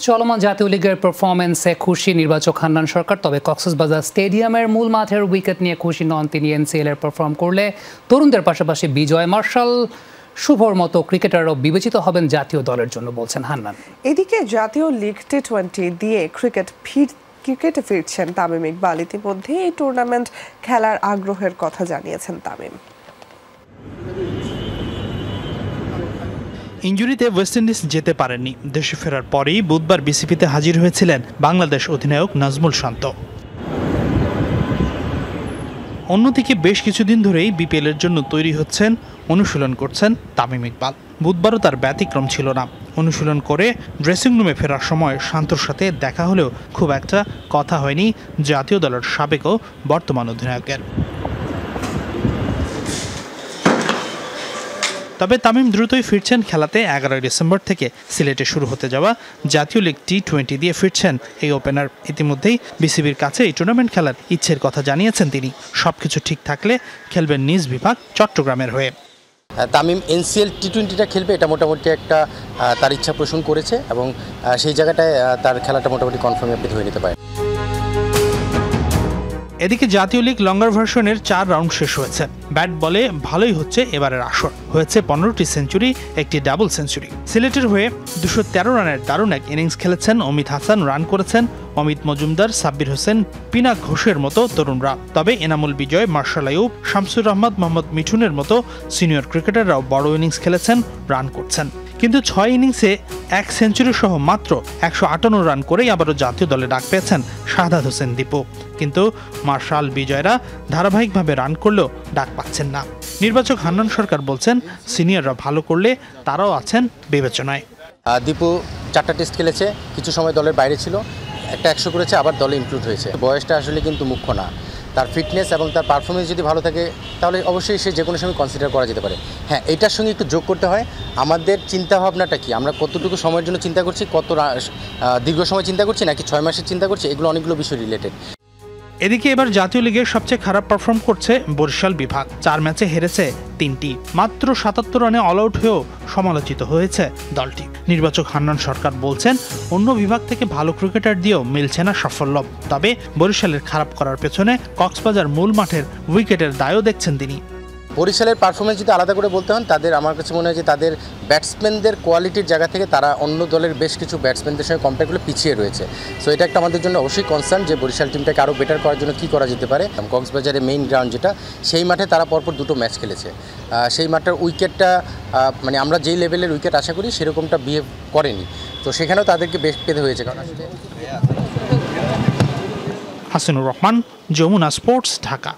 চলমান জাতীয় লিগের পারফরম্যান্সে খুশি নির্বাচক হান্নান সরকার, তবে কক্সবাজার স্টেডিয়ামের মূল মাঠের উইকেট নিয়ে খুশি নন তিনি। এনসিএল এর পারফর্ম করলে তরুণদের পাশাপাশি বিজয় মার্শাল শুভর মতো ক্রিকেটারও বিবেচিত হবেন জাতীয় দলের জন্য, বলছেন হান্নান। এদিকে জাতীয় লিগ টি20 দিয়ে ক্রিকেটে ফিরছেন তামিম ইকবাল। ইতিমধ্যে এই টুর্নামেন্ট খেলার আগ্রহের কথা জানিয়েছেন তামিম। ইনজুরিতে ওয়েস্ট ইন্ডিজ যেতে পারেননি। দেশে ফেরার পরেই বুধবার বিসিবিতে হাজির হয়েছিলেন বাংলাদেশ অধিনায়ক নাজমুল শান্ত। অন্যদিকে বেশ কিছুদিন ধরেই বিপিএলের জন্য তৈরি হচ্ছেন, অনুশীলন করছেন তামিম ইকবাল। বুধবারও তার ব্যতিক্রম ছিল না। অনুশীলন করে ড্রেসিং রুমে ফেরার সময় শান্তর সাথে দেখা হলেও খুব একটা কথা হয়নি জাতীয় দলের সাবেক ও বর্তমান অধিনায়কের। তবে তামিম দ্রুতই ফিরছেন খেলাতে। 11 ডিসেম্বর থেকে সিলেটে শুরু হতে যাওয়া জাতীয় লিগ টি20 দিয়ে ফিরছেন এই ওপেনার। ইতিমধ্যেই বিসিবির কাছে এই টুর্নামেন্ট খেলার ইচ্ছের কথা জানিয়েছেন তিনি। সবকিছু ঠিক থাকলে খেলবেন নিজ বিভাগ চট্টগ্রামের হয়ে। তামিম এনসিএল টি20টা খেলবে, এটা মোটামুটি একটা তার ইচ্ছা পোষণ করেছে এবং সেই জায়গাটায় তার খেলাটা মোটামুটি কনফার্ম আপনি ধরে নিতে পারেন। এদিকে জাতীয় লিগ লঙ্গার ভার্সনের 4 রাউন্ড শেষ হয়েছে। ব্যাট বলে ভালোই হচ্ছে এবারের আসর। হয়েছে 15টি সেঞ্চুরি, একটি ডাবল সেঞ্চুরি। সিলেটের হয়ে 213 রানের দারুণ এক ইনিংস খেলেছেন অমিত হাসান। রান করেছেন অমিত মজুমদার, সাব্বির হোসেন, পিনাক ঘোষের মতো তরুণরা। তবে এনামুল বিজয়, মার্শাল আইয়ুব, শামসুর রহমান, মোহাম্মদ মিঠুনের মতো সিনিয়র ক্রিকেটাররাও বড় ইনিংস খেলেছেন, রান করছেন। কিন্তু 6 ইনিংসে 1 সেঞ্চুরি সহ মাত্র 158 রান করেই আবারও জাতীয় দলে ডাক পেয়েছেন শাহাদাত হোসেন দীপু। কিন্তু মার্শাল বিজয়রা ধারাবাহিকভাবে রান করলেও ডাক পাচ্ছেন না। নির্বাচক হান্নান সরকার বলছেন, সিনিয়ররা ভালো করলে তারাও আছেন বিবেচনায়। দীপু 4টা টেস্ট খেলেছে, কিছু সময় দলের বাইরে ছিল, একটা 100 করেছে, আবার দলে ইনক্লুড হয়েছে। বয়সটা আসলে কিন্তু মুখ্য না, তার ফিটনেস এবং তার পারফরমেন্স যদি ভালো থাকে তাহলে অবশ্যই সে যে কোনো সময় কনসিডার করা যেতে পারে। হ্যাঁ, এটার সঙ্গে একটু যোগ করতে হয় আমাদের চিন্তাভাবনাটা কি, আমরা কতটুকু সময়ের জন্য চিন্তা করছি, কত দীর্ঘ সময় চিন্তা করছি নাকি 6 মাসের চিন্তা করছি, এগুলো অনেকগুলো বিষয় রিলেটেড। এদিকে এবার জাতীয় লিগের সবচেয়ে খারাপ পারফর্ম করছে বরিশাল বিভাগ। 4 ম্যাচে হেরেছে 3টি। মাত্র 77 রানে অল আউট হয়েও সমালোচিত হয়েছে দলটি। নির্বাচক হান্নান সরকার বলছেন, অন্য বিভাগ থেকে ভালো ক্রিকেটার দিয়েও মিলছে না সাফল্য। তবে বরিশালের খারাপ করার পেছনে কক্সবাজার মূল মাঠের উইকেটের দায়ও দেখছেন তিনি। বরিশালের পারফরমেন্স যদি আলাদা করে বলতে হন, তাদের আমার কাছে মনে হয় যে তাদের ব্যাটসম্যানদের কোয়ালিটির জায়গা থেকে তারা অন্য দলের বেশ কিছু ব্যাটসম্যানদের সঙ্গে কম্পেয়ার করলে পিছিয়ে রয়েছে। সো এটা একটা আমাদের জন্য অবশ্যই কনসার্ন যে বরিশাল টিমটাকে আরও বেটার করার জন্য কী করা যেতে পারে। কক্সবাজারে মেইন গ্রাউন্ড যেটা, সেই মাঠে তারা পরপর 2টো ম্যাচ খেলেছে। সেই মাঠটার উইকেটটা মানে আমরা যেই লেভেলের উইকেট আশা করি সেরকমটা বিহেভ করেনি। তো সেখানেও তাদেরকে বেশ পেতে হয়েছে। কারণ হাসিনুর রহমান, যমুনা স্পোর্টস, ঢাকা।